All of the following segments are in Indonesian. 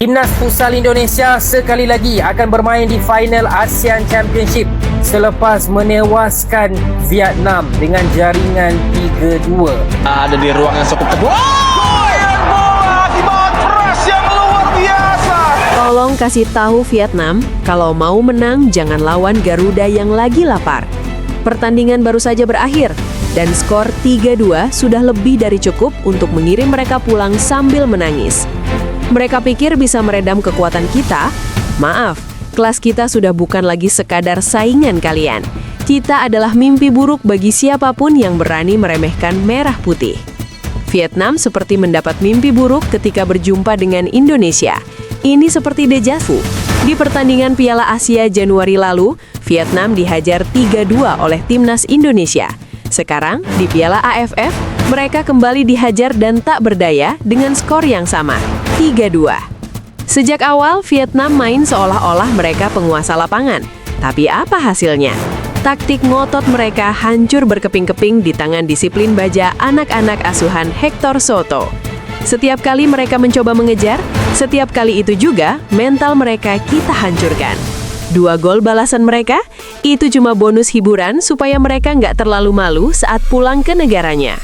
Timnas Futsal Indonesia sekali lagi akan bermain di final ASEAN Championship selepas menewaskan Vietnam dengan jaringan 3-2. Ada di ruang yang cukup kedua. Tolong kasih tahu Vietnam, kalau mau menang jangan lawan Garuda yang lagi lapar. Pertandingan baru saja berakhir, dan skor 3-2 sudah lebih dari cukup untuk mengirim mereka pulang sambil menangis. Mereka pikir bisa meredam kekuatan kita? Maaf, kelas kita sudah bukan lagi sekadar saingan kalian. Kita adalah mimpi buruk bagi siapapun yang berani meremehkan merah putih. Vietnam seperti mendapat mimpi buruk ketika berjumpa dengan Indonesia. Ini seperti deja vu. Di pertandingan Piala Asia Januari lalu, Vietnam dihajar 3-2 oleh timnas Indonesia. Sekarang, di Piala AFF, mereka kembali dihajar dan tak berdaya dengan skor yang sama, 3-2. Sejak awal, Vietnam main seolah-olah mereka penguasa lapangan. Tapi apa hasilnya? Taktik ngotot mereka hancur berkeping-keping di tangan disiplin baja anak-anak asuhan Hector Soto. Setiap kali mereka mencoba mengejar, setiap kali itu juga mental mereka kita hancurkan. 2 gol balasan mereka, itu cuma bonus hiburan supaya mereka nggak terlalu malu saat pulang ke negaranya.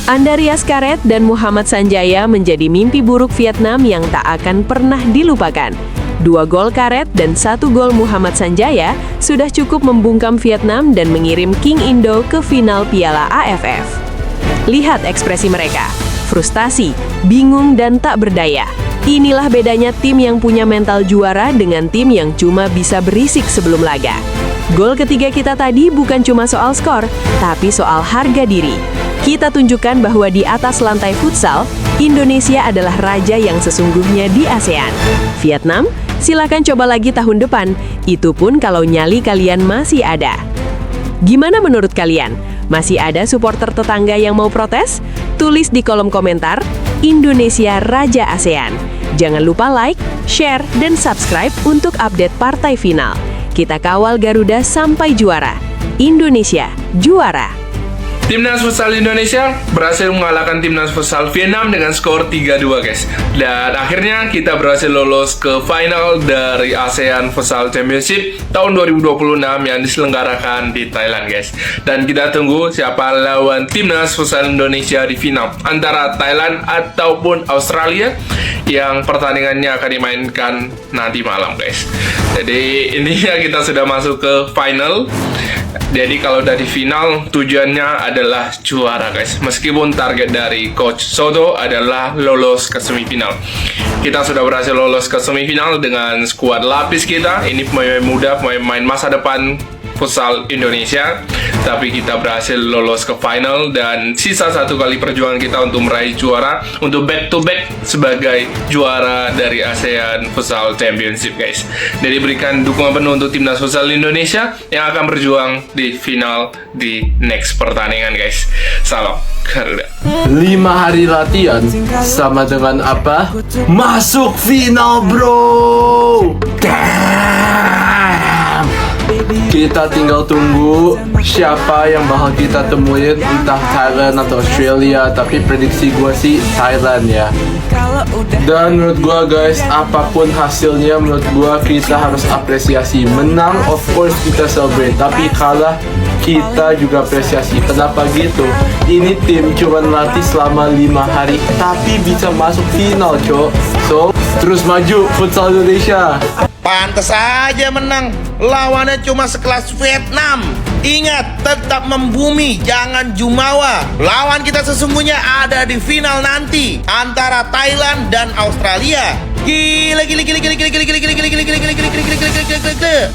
Andarias Karet dan Muhammad Sanjaya menjadi mimpi buruk Vietnam yang tak akan pernah dilupakan. 2 gol Karet dan 1 gol Muhammad Sanjaya sudah cukup membungkam Vietnam dan mengirim King Indo ke final Piala AFF. Lihat ekspresi mereka, frustasi, bingung dan tak berdaya. Inilah bedanya tim yang punya mental juara dengan tim yang cuma bisa berisik sebelum laga. Gol ketiga kita tadi bukan cuma soal skor, tapi soal harga diri. Kita tunjukkan bahwa di atas lantai futsal, Indonesia adalah raja yang sesungguhnya di ASEAN. Vietnam, silakan coba lagi tahun depan, itu pun kalau nyali kalian masih ada. Gimana menurut kalian? Masih ada supporter tetangga yang mau protes? Tulis di kolom komentar, Indonesia Raja ASEAN. Jangan lupa like, share, dan subscribe untuk update partai final. Kita kawal Garuda sampai juara. Indonesia juara! Timnas Futsal Indonesia berhasil mengalahkan Timnas Futsal Vietnam dengan skor 3-2 guys. Dan akhirnya kita berhasil lolos ke final dari ASEAN Futsal Championship tahun 2026 yang diselenggarakan di Thailand guys. Dan kita tunggu siapa lawan Timnas Futsal Indonesia di final antara Thailand ataupun Australia yang pertandingannya akan dimainkan nanti malam guys. Jadi intinya kita sudah masuk ke final. Jadi kalau dari final tujuannya adalah juara guys. Meskipun target dari Coach Soto adalah lolos ke semifinal. Kita sudah berhasil lolos ke semifinal dengan skuad lapis kita. Ini pemain muda, pemain masa depan futsal Indonesia. Tapi kita berhasil lolos ke final dan sisa 1 kali perjuangan kita untuk meraih juara, untuk back to back sebagai juara dari ASEAN Futsal Championship guys. Jadi berikan dukungan penuh untuk Timnas Futsal Indonesia yang akan berjuang di final di next pertandingan guys. Salam Garuda. 5 hari latihan sama dengan apa? Masuk final bro. Damn. Kita tinggal tunggu siapa yang bakal kita temuin, entah Thailand atau Australia, tapi prediksi gue sih Thailand ya. Dan menurut gue guys, apapun hasilnya menurut gue kita harus apresiasi. Menang of course kita celebrate, tapi kalah kita juga apresiasi. Kenapa gitu? Ini tim cuma latih selama 5 hari tapi bisa masuk final cok. So terus maju futsal Indonesia. Pantes aja menang. Lawannya cuma sekelas Vietnam. Ingat, tetap membumi, jangan jumawa. Lawan kita sesungguhnya ada di final nanti antara Thailand dan Australia.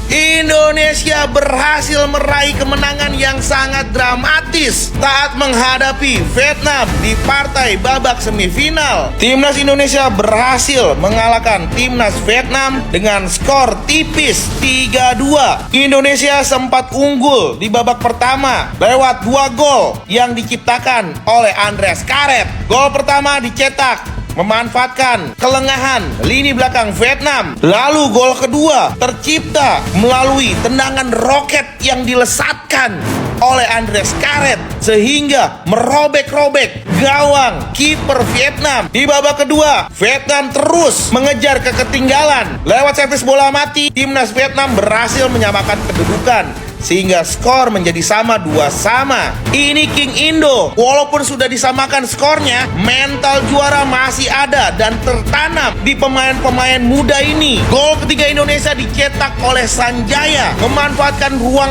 Indonesia berhasil meraih kemenangan yang sangat dramatis saat menghadapi Vietnam di partai babak semifinal. Timnas Indonesia berhasil mengalahkan Timnas Vietnam dengan skor tipis 3-2. Indonesia sempat unggul di babak pertama lewat 2 gol yang diciptakan oleh Andarias Karet. Gol pertama dicetak memanfaatkan kelengahan lini belakang Vietnam. Lalu gol kedua tercipta melalui tendangan roket yang dilesatkan oleh Andres Karet sehingga merobek-robek gawang kiper Vietnam. Di babak kedua, Vietnam terus mengejar ketertinggalan. Lewat servis bola mati, timnas Vietnam berhasil menyamakan kedudukan sehingga skor menjadi sama 2-2. Ini King Indo. Walaupun sudah disamakan skornya, mental juara masih ada dan tertanam di pemain-pemain muda ini. Gol ketiga Indonesia dicetak oleh Sanjaya, memanfaatkan ruang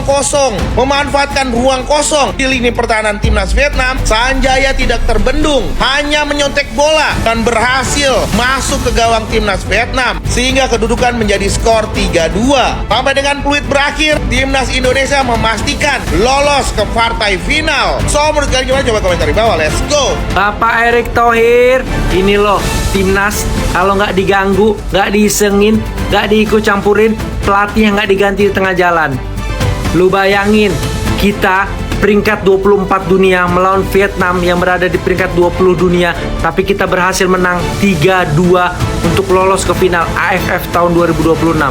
kosong di lini pertahanan timnas Vietnam. Sanjaya tidak terbendung, hanya menyontek bola dan berhasil masuk ke gawang timnas Vietnam sehingga kedudukan menjadi skor 3-2. Sampai dengan peluit berakhir, timnas Indonesia memastikan lolos ke partai final. So, menurut kalian gimana? Coba komentar di bawah. Let's go. Bapak Erick Thohir, ini loh timnas kalau nggak diganggu, nggak diisengin, nggak diikut campurin, pelatih nggak diganti di tengah jalan. Lu bayangin, kita peringkat 24 dunia melawan Vietnam yang berada di peringkat 20 dunia, tapi kita berhasil menang 3-2 untuk lolos ke final AFF tahun 2026.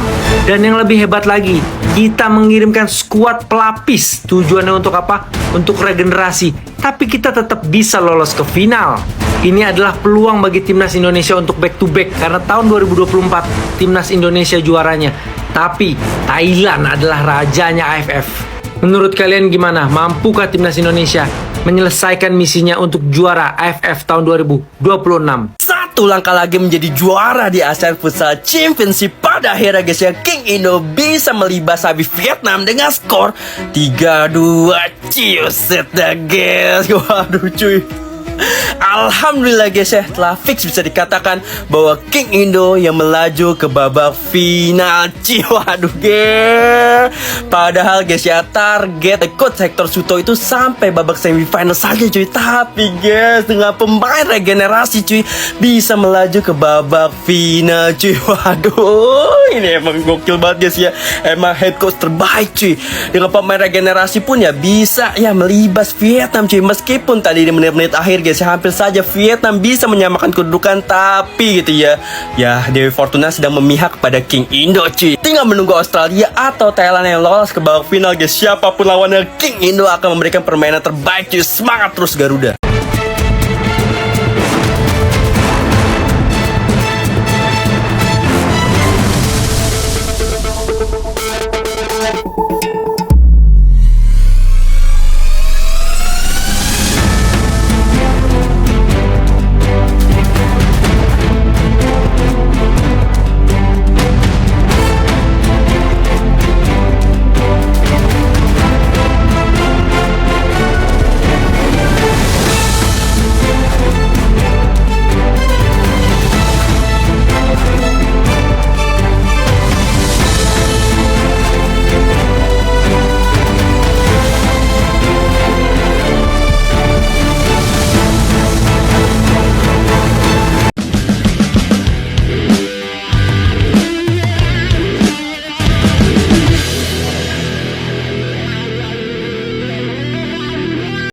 Dan yang lebih hebat lagi, kita mengirimkan skuad pelapis. Tujuannya untuk apa? Untuk regenerasi. Tapi kita tetap bisa lolos ke final. Ini adalah peluang bagi timnas Indonesia untuk back to back, karena tahun 2024 timnas Indonesia juaranya. Tapi Thailand adalah rajanya AFF. Menurut kalian gimana? Mampukah timnas Indonesia menyelesaikan misinya untuk juara AFF tahun 2026? Satu langkah lagi menjadi juara di ASEAN Futsal Championship. Pada akhirnya guys ya, King Indo bisa melibas habis Vietnam dengan skor 3-2. Ciuset dah guys. Waduh cuy, alhamdulillah guys ya, telah fix bisa dikatakan bahwa King Indo yang melaju ke babak final. Waduh guys, padahal guys ya, target coach Hector Suto itu sampai babak semifinal saja cuy. Tapi guys, dengan pemain regenerasi cuy, bisa melaju ke babak final cuy. Waduh, ini emang gokil banget guys ya. Emang head coach terbaik cuy. Dengan pemain regenerasi pun ya bisa ya melibas Vietnam cuy. Meskipun tadi di menit-menit akhir guys, hampir saja Vietnam bisa menyamakan kedudukan, tapi gitu ya, Dewi Fortuna sedang memihak pada King Indo cuy. Tinggal menunggu Australia atau Thailand yang lolos ke babak final guys. Siapapun lawannya, King Indo akan memberikan permainan terbaik cuy. Semangat terus Garuda.